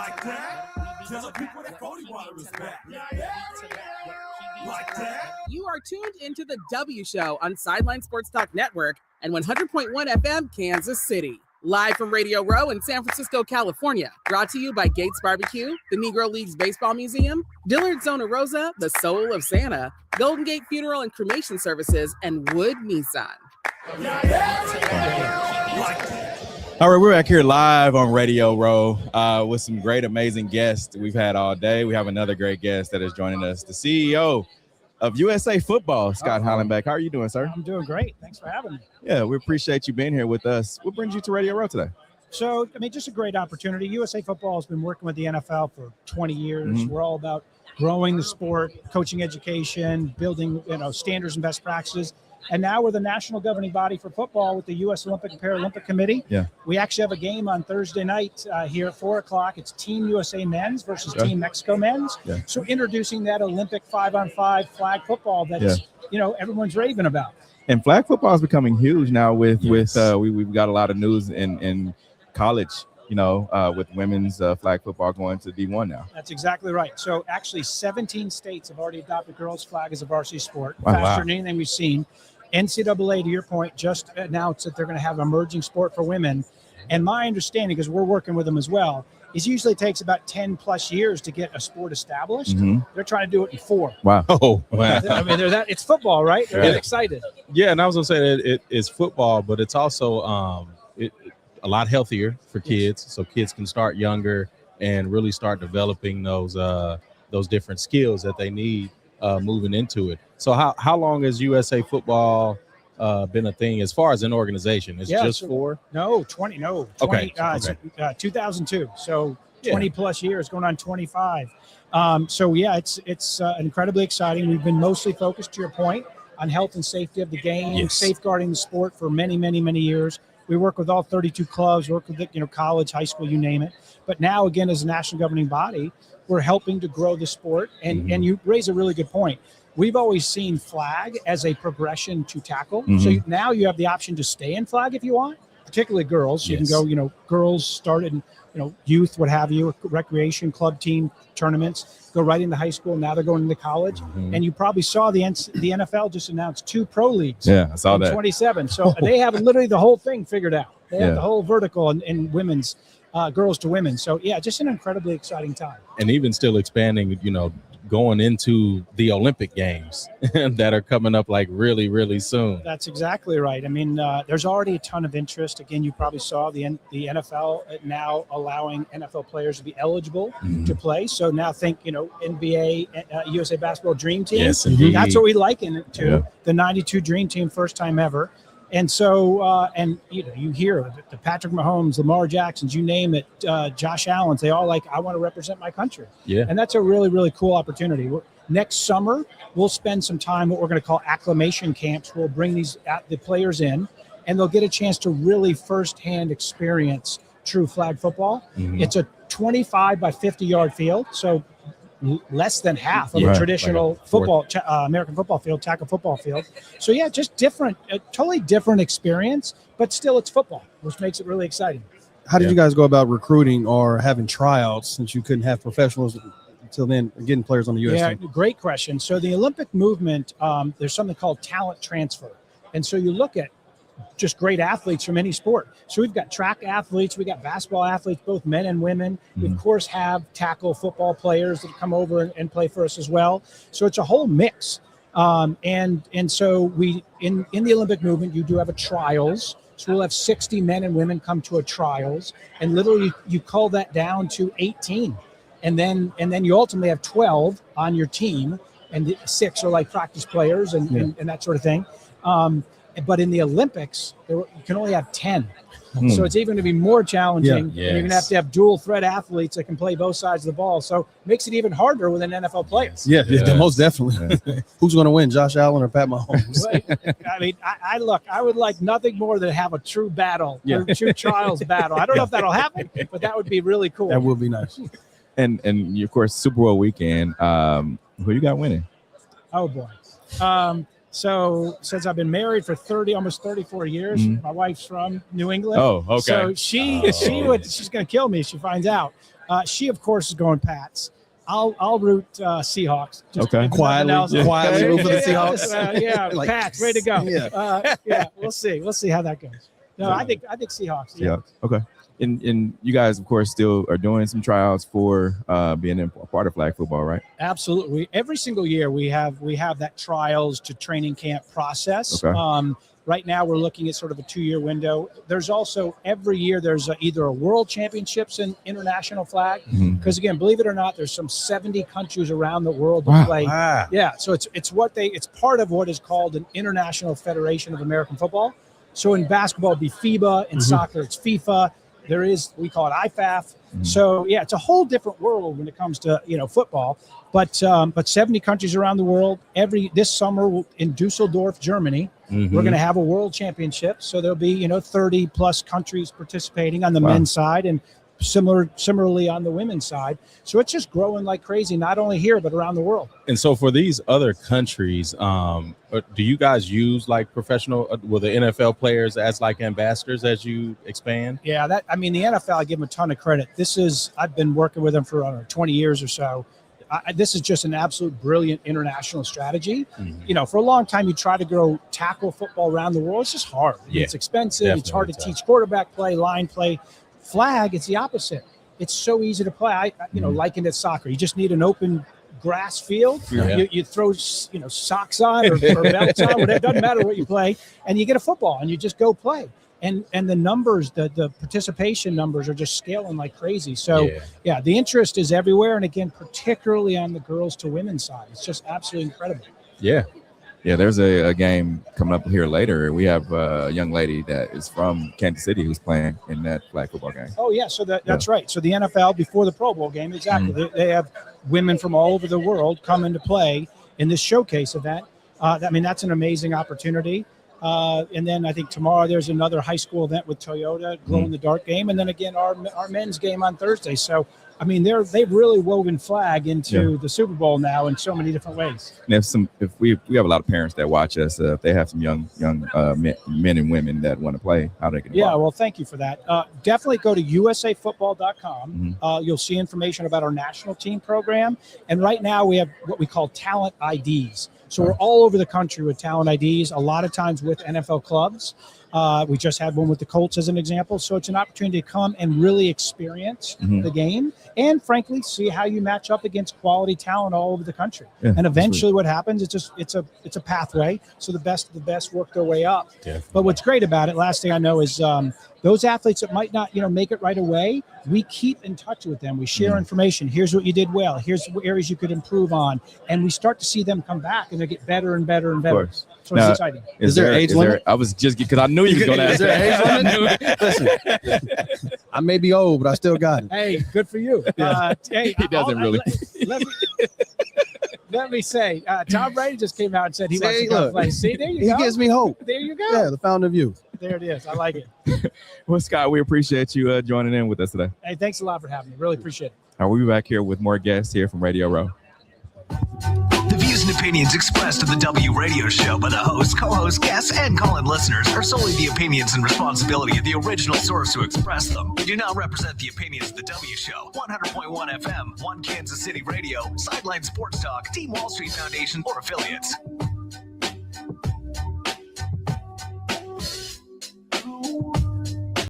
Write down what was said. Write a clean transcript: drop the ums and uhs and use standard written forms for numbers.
Like that? Tell the people that Cody Water is back. Like that? You are tuned into the W Show on Sideline Sports Talk Network and 100.1 FM, Kansas City. Live from Radio Row in San Francisco, California. Brought to you by Gates Barbecue, the Negro Leagues Baseball Museum, Dillard Zona Rosa, the Soul of Santa, Golden Gate Funeral and Cremation Services, and Wood Nissan. All right, we're back here live on Radio Row with some great, amazing guests we've had all day. We have another great guest that is joining us, the CEO of USA Football, Scott Hallenbeck. How are you doing, sir? I'm doing great. Thanks for having me. Yeah, we appreciate you being here with us. What brings you to Radio Row today? So, just a great opportunity. USA Football has been working with the NFL for 20 years. Mm-hmm. We're all about growing the sport, coaching education, building, standards and best practices. And now we're the national governing body for football with the U.S. Olympic and Paralympic Committee. Yeah. We actually have a game on Thursday night here at 4 o'clock. It's Team USA men's versus Team Mexico men's. Yeah. So introducing that Olympic 5-on-5 flag football that's, everyone's raving about. And flag football is becoming huge now we've got a lot of news in college, with women's flag football going to D1 now. That's exactly right. So actually 17 states have already adopted girls flag as a varsity sport. Wow, faster than anything we've seen. NCAA, to your point, just announced that they're going to have an emerging sport for women. And my understanding, because we're working with them as well, is usually takes about 10 plus years to get a sport established. Mm-hmm. They're trying to do it in 4. Wow. Oh, wow. It's football, right? They're excited. Yeah, and I was going to say that it's football, but it's also a lot healthier for kids. So kids can start younger and really start developing those different skills that they need moving into it. So how long has USA Football been a thing as far as an organization? Is it just 4? No, 20. No, 20. Okay. 2002. So 20 plus years, going on 25. It's incredibly exciting. We've been mostly focused, to your point, on health and safety of the game, safeguarding the sport for many, many, many years. We work with all 32 clubs, work with college, high school, you name it. But now, again, as a national governing body, we're helping to grow the sport. And you raise a really good point. We've always seen flag as a progression to tackle. Mm-hmm. So now you have the option to stay in flag if you want, particularly girls. You can go, girls started in, youth, what have you, recreation, club team tournaments, go right into high school. Now they're going into college. Mm-hmm. And you probably saw the NFL just announced 2 pro leagues. Yeah, I saw that. 27. So they have literally the whole thing figured out. They have the whole vertical in women's, girls to women. So, just an incredibly exciting time. And even still expanding, going into the Olympic Games that are coming up like really, really soon. That's exactly right. I mean, there's already a ton of interest. Again, you probably saw the NFL now allowing NFL players to be eligible to play. So now think, NBA, USA Basketball Dream Team. Yes, indeed. That's what we liken it to, the 92 Dream Team, first time ever. And so, you hear the Patrick Mahomes, Lamar Jacksons, you name it, Josh Allen's, they all I want to represent my country. Yeah. And that's a really, really cool opportunity. Next summer, we'll spend some time what we're going to call acclimation camps. We'll bring the players in, and they'll get a chance to really firsthand experience true flag football. Mm-hmm. It's a 25 by 50-yard field, so less than half of a traditional American football field, tackle football field. So just different, a totally different experience, but still it's football, which makes it really exciting. How did you guys go about recruiting or having tryouts since you couldn't have professionals until then, getting players on the U.S. team? Great question. So the Olympic movement, there's something called talent transfer. And so you look at just great athletes from any sport. So we've got track athletes, we got basketball athletes, both men and women. We of course have tackle football players that come over and play for us as well. So it's a whole mix. And so we in the Olympic movement, you do have a trials. So we'll have 60 men and women come to a trials, and literally you call that down to 18. And then you ultimately have 12 on your team, and 6 are like practice players and that sort of thing. But in the Olympics, you can only have 10. So it's even going to be more challenging. Yeah. You're going to have dual threat athletes that can play both sides of the ball. So it makes it even harder with an NFL player. Yeah, most definitely. Yeah. Who's going to win, Josh Allen or Pat Mahomes? I mean, I would like nothing more than have a true battle, or true trials battle. I don't know if that'll happen, but that would be really cool. That would be nice. And of course, Super Bowl weekend, who you got winning? Oh, boy. So since I've been married for almost 34 years, my wife's from New England. Oh, okay. So she's going to kill me if she finds out. She, of course, is going Pats. I'll root Seahawks. Okay. Quietly root for the Seahawks. Like, Pats, ready to go. We'll see. We'll see how that goes. No, I think Seahawks. Yeah. Okay. And you guys, of course, still are doing some tryouts for being a part of flag football, right? Absolutely. Every single year we have that trials to training camp process. Okay. Right now we're looking at sort of a 2-year window. There's also every year there's either a world championships in international flag, because again, believe it or not, there's some 70 countries around the world that play. Wow. Yeah. So it's part of what is called an International Federation of American Football. So in basketball it'd be FIBA, in soccer it's FIFA. We call it IFAF. So yeah, it's a whole different world when it comes to football. But 70 countries around the world. This summer in Dusseldorf, Germany, we're going to have a world championship. So there'll be 30 plus countries participating on the men's side, and similarly on the women's side. So it's just growing like crazy, not only here but around the world. And so for these other countries, do you guys use like professional with the NFL players as like ambassadors as you expand? Yeah, the NFL, I give them a ton of credit. I've been working with them for 20 years or so. This is just an absolute brilliant international strategy. For a long time, you try to grow tackle football around the world. It's just hard. Yeah, it's expensive. definitely It's hard to teach quarterback play, line play. Flag, it's the opposite. It's so easy to play. I likened it to soccer. You just need an open grass field. You throw socks on or belts on, whatever. It doesn't matter what you play, and you get a football and you just go play. And the numbers, the participation numbers are just scaling like crazy. So the interest is everywhere, and again, particularly on the girls to women's side, it's just absolutely incredible. Yeah, there's a game coming up here later. We have a young lady that is from Kansas City who's playing in that flag football game. Oh, yeah. So that's right. So the NFL, before the Pro Bowl game, exactly. They have women from all over the world come into play in this showcase event. That's an amazing opportunity. And then I think tomorrow there's another high school event with Toyota, glow in the dark game. And then again, our men's game on Thursday. So, they've really woven flag into the Super Bowl now in so many different ways. And if we have a lot of parents that watch us, if they have some young men and women that want to play, how they can Yeah, well, thank you for that. Definitely go to usafootball.com. You'll see information about our national team program. And right now we have what we call talent IDs. So we're all over the country with talent IDs, a lot of times with NFL clubs. We just had one with the Colts as an example. So it's an opportunity to come and really experience the game and, frankly, see how you match up against quality talent all over the country. Yeah, and eventually what happens, it's a pathway. So the best of the best work their way up. Definitely. But what's great about it, last thing I know, is those athletes that might not make it right away, we keep in touch with them. We share information. Here's what you did well. Here's what areas you could improve on. And we start to see them come back and they get better and better and better. So now, it's exciting. Is there age limit? I was just because I knew you were going to ask. Is there age limit? Listen, I may be old, but I still got it. Hey, good for you. He doesn't really. Let me say, Tom Brady just came out and said he wants to go play. See, there you go. He gives me hope. There you go. Yeah, the founder of youth. There it is. I like it. Well, Scott, we appreciate you joining in with us today. Hey, thanks a lot for having me. Really appreciate it. All right, we'll be back here with more guests here from Radio Row. The views and opinions expressed in the W Radio Show by the host, co-host, guests, and call-in listeners are solely the opinions and responsibility of the original source who expressed them. They do not represent the opinions of the W Show, 100.1 FM, One Kansas City Radio, Sideline Sports Talk, Team Wall Street Foundation, or affiliates.